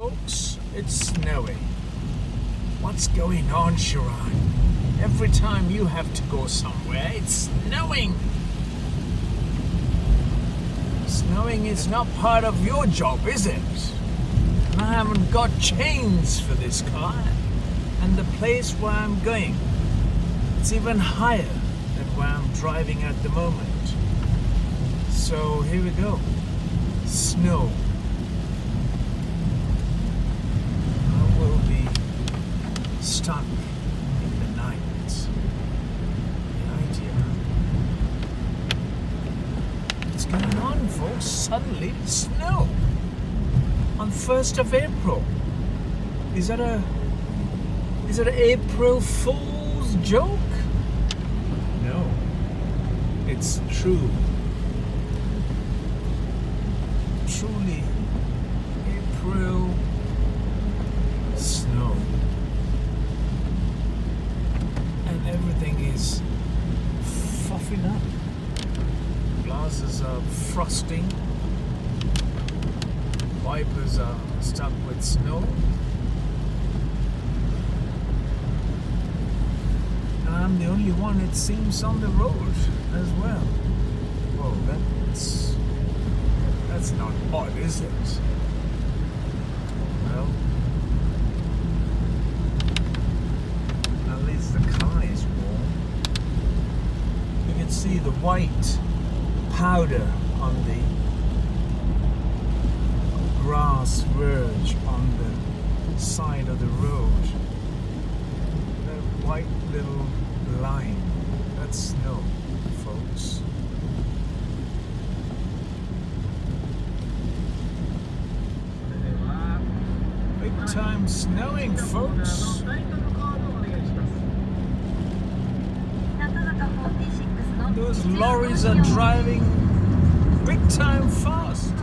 Folks, it's snowing. What's going on, Sharon? Every time you have to go somewhere, it's snowing. Snowing is not part of your job, is it? And I haven't got chains for this car. And the place where I'm going, it's even higher than where I'm driving at the moment. So here we go. Snow. I will be stuck in the night. The idea. What's going on, folks? Suddenly it's snow. On 1st of April. Is that an April Fool's joke? No. It's true. Truly April snow. And everything is fluffing up. Glasses are frosting. Wipers are stuck with snow. And I'm the only one, it seems, on the road as well. Whoa, that's not odd, is it? Well, at least the car is warm. You can see the white powder on the grass verge on the side of the road. That white little line, that's snow, folks. Big time snowing, folks. Those lorries are driving big time fast.